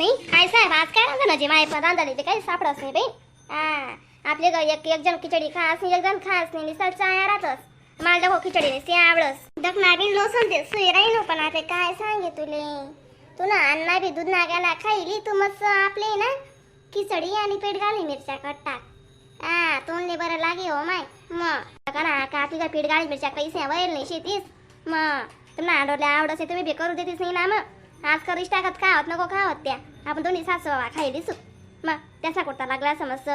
नाही काय साहेब आज काय रांधा जे माय रांधाली ते काही सापडत नाही बाई. आपले एक एक जण खिचडी खास नाही, एक जण खास नाही, निसाल चाया राहतस मला हो खिचडी नाही आवडस दखना बी लोसन दे सुई राही नो. पण आता काय सांगे तुले, तू ना अन्ना बी दूध नागाला खाईली तू मस्त आपले ना खिचडी आणि पेट घाली मिरच्या कट्टा तोंडले बरं लागे हो माय. मग का कापी का पीठ गाळी मिरच्या पैसे वैल नाही शेतीस. मग तुम्हाला आडवले आवडसे तुम्ही बी करू देतीस नाही ना. मग आज करूच टाकत खावत नको खावत त्या आपण दोन्ही सासू खाई दिसू. मग त्याचा कुर्ता लागला समज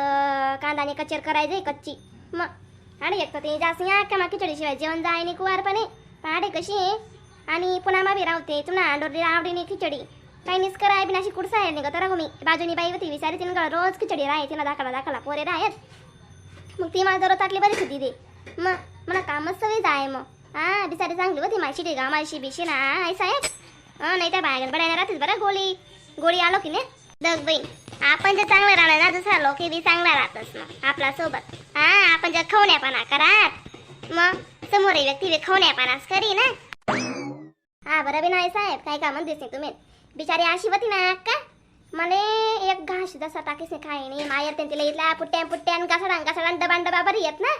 कांदाने कचेर करायचे कच्ची. मग आणि एक तर ते जास्त का मग खिचडीशिवाय जेवण जाय नाही कुवारपणे पाडे कशी आहे. आणि पुन्हा मा बी रावते तुम्हाला आडवली आवडीने खिचडी काही निस कराय बिनाशी कुडसा आहे निघत राहू मी बाजूनी बाई होती विचारी तिने रोज खिचडी राहायची ना दाखला दाखला पोरे राहत. मग ती मला जरूर ताटली बरी होती दे. मग मला कामच सवय जाय. मग बिचारी चांगली होती माशी ठी गा माशी बिशी ना आई साहेब. नाही त्या बाहेर बडायला राहतेच बरं गोळी आलो की नाही दग बाई. आपण जर चांगलं राहणार ना दुसरा लोक बी चांगला राहतच मग आपला सोबत. आपण जर खवण्यापणा करात मग समोर व्यक्ती बी खवण्यापणाच करी ना. बरं बी नाही साहेब काय का म्हणतेस नाही तुम्ही बिचारी अशी होती ना का मला एक घास जसा टाकीस नाही खाई नाही मायर तिला इथला पुट्ट्यान घासडान डबा बरी येत ना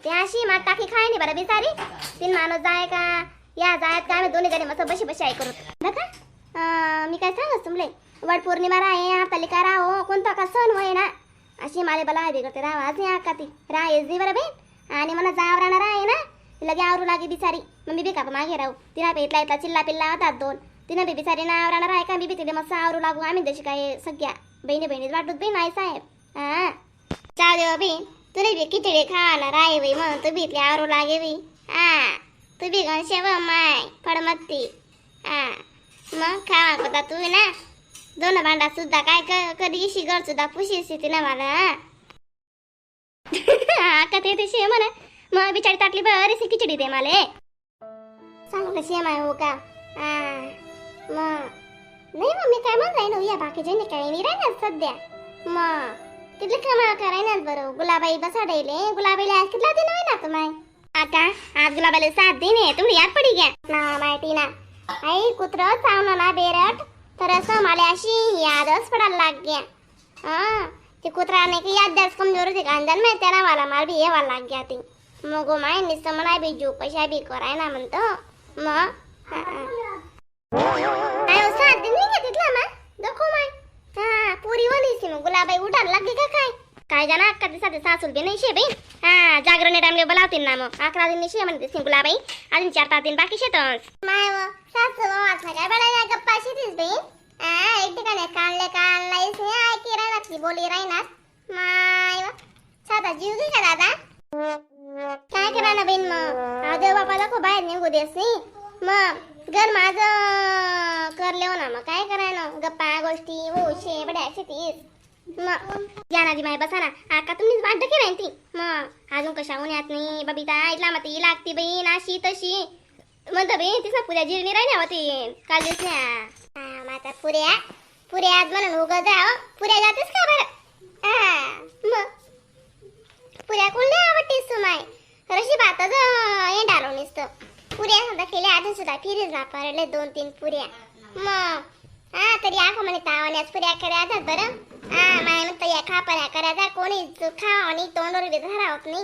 ते अशी मा टाकी खाय नाही बरं बिचारी. तीन माणूस जाय का या जायत का आम्ही दोन्ही जणी मस्त बशी आई करू नका. मी काय सांगत तुमले वड पौर्णिमा राहे हरतालिका राहो कोणता का सण होय ना अशी माले बला हवी करते राहा आज या का ती राहेस दे बरं बेन. आणि मला जाव राहणार आहे ना लगे आवरू लागे बिचारी. मग मी बी का मागे राहू तिला पेटला इथला चिल्ला पिल्ला होतात दोन तिनं बी बिचारी ना राहणार आहे का मी बी तिथे मस्त आवरू लागू आम्ही जशी काय सगळ्या बहिणीच वाटत बी नाही साहेब. चाव देवा बहीण तुला बी खिचडी खाणार आहे बाई मग तू बी इथले आवरू लागे बाई. तू बी शेव माय फडमत्ती. मग खावा होता तू ना दोन भांडा सुद्धा काय कधी शिगर सुद्धा पुशीस तिला मला का ते शे म्हणा. मग बिचारी ताटली बरीचशी खिचडी दे मला चांगलं शेम आहे हो का. मग नाही मग मी काय म्हणताय ना या बाकीचे नाही काही नाही राहणार सध्या. मग तिथले कमा करायनाच बरं गुलाबाई बसाडायले गुलाबाईला आज कितला दिन होय ना तुम्हाय आता आज गुलाबाईला 7 दिन आहे तुम्ही याद पडी घ्या ना माहिती ना. आई कुत्र चावलं ना बेरट तर असं मला अशी यादच पडायला लाग गया. ते कुत्राने की याददाश्त कमजोर होती कांदन में त्याला मला मार भी येवा लाग गया ती. मग माय नुसतं मला बी जो पैसा बी कराय ना म्हणतो. मग काय 7 दिन नाही तिथला मग देखो माय पुरी वलीसी मग गुलाबाई उठायला लागली का काय जाना अक्का दिवसात सासूल बी नाही शे बाई. जागरण टाइमले बोलावतील ना मग 11 दिन शे म्हणते गुलाबाई अजून 4-5 दिन बाकी शेतच माय सासू वाचना काय बडा गप्पा शेतीस बाई. एक ठिकाणी काढले इसने ऐकी राहणार की बोली राहणार माय साधा जीव घे का दादा काय करा ना बहीण. मग आजो बापाला खूप बाहेर निघू देस नाही मग घर माझं करले हो ना मग काय करायला गप्पा गोष्टी हो शे बड्या शेतीस. मग जाना दी माय बसा ना आका तुम्हीच वाट की राहती. मग अजून कशा उन्यात नाही बबिता इथला मग ती लागती बाई नाशी तशी म्हणतो बाई तिचा पुऱ्या जिरणी राहिल्या होती काल दिवस माता पुऱ्या आज म्हणून उग जाव पुऱ्या जातेस का बरं. मग पुऱ्या कोण नाही आवडतेस तू माय रशी बातच एंडालो नुसतं पुऱ्या सुद्धा केल्या अजून सुद्धा फिरीच वापरले 2-3 पुऱ्या. मग तरी आखो म्हणे तावण्याच पुऱ्या करायचा बरं. माय म्हणतं या खापऱ्या करायचा कोणी खावा आणि तोंडवर बी धरावत नाही.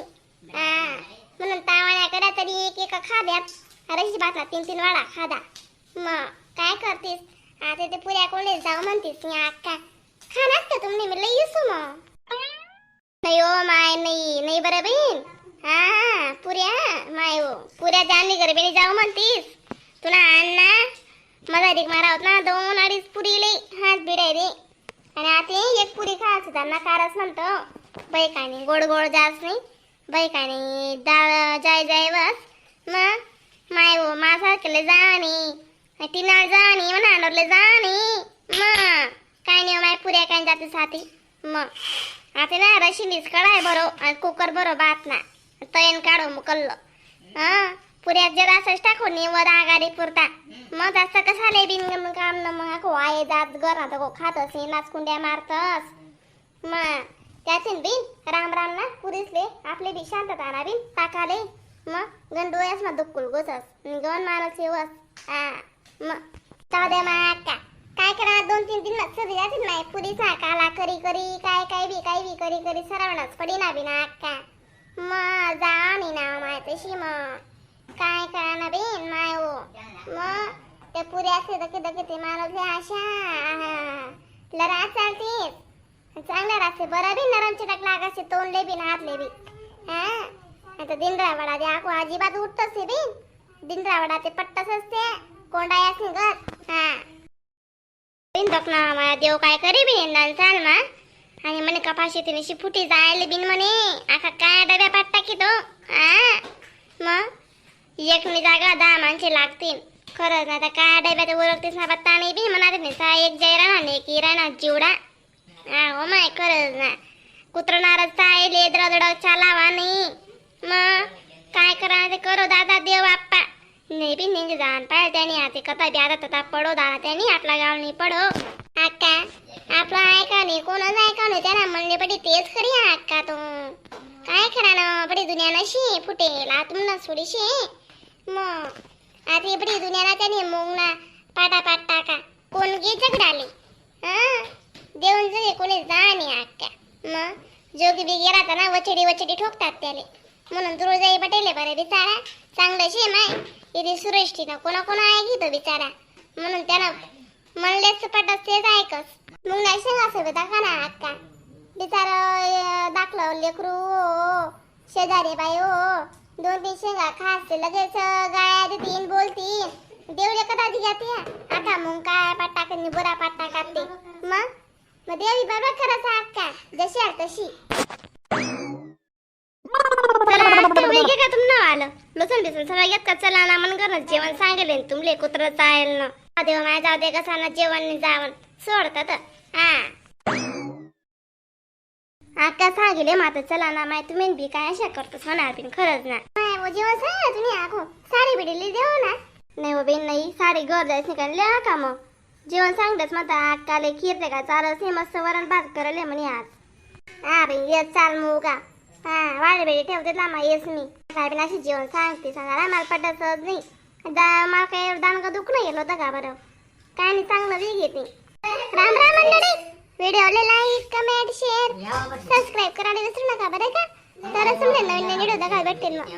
म्हणून तावण्या करा तरी एक खाद्यात रशी बातला 3-3 वाडा खादा. मग काय करतेस आता ते पुऱ्या कोणी जाऊ म्हणतेस मी अक्का खाणार का तुम्ही मी लई येसू मग नाही हो माय नाही बरं बहीण. पुऱ्या माय हो पुऱ्या जानली गरबेने जाऊ म्हणतीस तुला अण्णा माझा रिक मारा होत ना 2-2.5 पुरी लई हात बिडाय रे. आणि आता एक पुरी खायचं त्यांना कारच म्हणतो बाई काय नाही गोड जास्त नाही बाई काय नाही डाळ जाय बस. मग माय हो माझ्यासारखेले जाणी टिनाळ जाणी म्हणा आणले जाणी. मग काय नाही माय पुऱ्या काय जाते साथी. मग आता ना रशी निसकळाय बरो आणि कुकर बरो बात ना तयन काढो मुकल्लो. पुऱ्यात जरा असंच टाकू निवड आगारी पुरता. मग जास्त कसा बिन काम न मग ako आहे जात घर आता को खात असे नाचकुंड्या मारतस. मग त्यातून बिन राम ना पुरीसले आपले बी शांतता ना बिन टाकाले. मग गण डोळ्यास मग दुक्कुल गोसस गण माणूस येवस. मग जाऊ दे मग काय करा 2-3 दिन सदी जातील नाही पुरी काला करी करी काय बी करी सरवणच पडी ना बिना अक्का मग जाणी ना माय तशी मग काय करा ना बेन माय हो मग त्या पुरी असते दके ते मानवले आशा लरा चालते चांगल्या राहते बरं बी नरम चिटक लागायचे तोंडले बी हातले बी हा आता दिनरावडा दे आको अजिबात उठतच आहे बी दिनरावडाचे पट्टच असते कोंडाय असते घर हा बिन दकना माया देव काय करे बिन चाल मा आणि म्हणे कपाशी तिने फुटी जायला बिन म्हणे आखा काय डब्या पाट्टा की तो हा मग एक मी जागा 10 माणसे लागतील खरंच ना आता काय डब्यात ओळखतेस ना बत्ता नाही बी म्हणा सा एक जयरा ना एक इरा ना चिवडा हा हो माय खरंच ना कुत्रणारच आहे लेद्रदड चालावा नाही मग काय करा ते करो दादा देव आप्पा नाही बी निघ जाण पाय त्याने आता कथा बी आता तथा पडो दादा त्याने आपला गाव नाही पडो अक्का आपला ऐका नाही कोणच ऐका नाही त्यांना म्हणले पडी तेच खरी अक्का तू काय करा ना पडी दुनिया नशी फुटेला तुमना सोडीशी मग आता बडी दुनियाला त्याने मोंगना पाटा टाका कोण गे झगडाले हा देऊन जगे कोणी जाणी अक्का मग जोगी बी गेला तर ना वचडी ठोकतात त्याले म्हणून दुर्जाई बटेले बरे बिचारा चांगलं शे माय इथे सुरेश टीना कोणा आहे घेतो बिचारा म्हणून त्यानं म्हणलेच पटत तेच ऐकस मग नाही शेंगा असं दाखा ना अक्का बिचारा दाखलं लेकरू शेजारी बाई हो 2-3 शेंगा खास लगेच गाया देतीन बोलतीन देवले कदा जाते आता मग काय पाट्टा कनी बुरा पाट्टा काढते मग देवी बाबा खरंच अक्का जशी आहे तशी वेगळे का तुम नाव आलं लसूण बिसून सगळं येत का चला ना मन करणं जेवण सांगेल तुमले कुत्र चायल ना देव माय जाऊ दे कसा ना जेवण जावण सोडतात हा आता सांगितले माता चला ना माय तुम्ही बी काय अशा करतोस होणार बिन खरंच ना जेवण सांगा तुम्ही आखो साडी बिडली देऊ ना नाही हो बेन नाही साडी घर जायच निघाले का मग जेवण सांगतेस मग अक्काले खीर का चालच हे मस्त वरण भात करले म्हणे आज हा बाई येस चाल मग का हा वाढे बेडी ठेवते लामा येस मी काय पण अशी जेवण सांगते सांगा मला पटत नाही मला काही दानका दुख नाही गेलं होतं का बरं काय नाही चांगलं वेग येते राम राम मंडळी व्हिडिओला लाईक कमेंट शेअर सबस्क्राईब करायला विसरू नका बरं का तरच तुमच्या नवीन व्हिडिओ बघायला भेटेल मग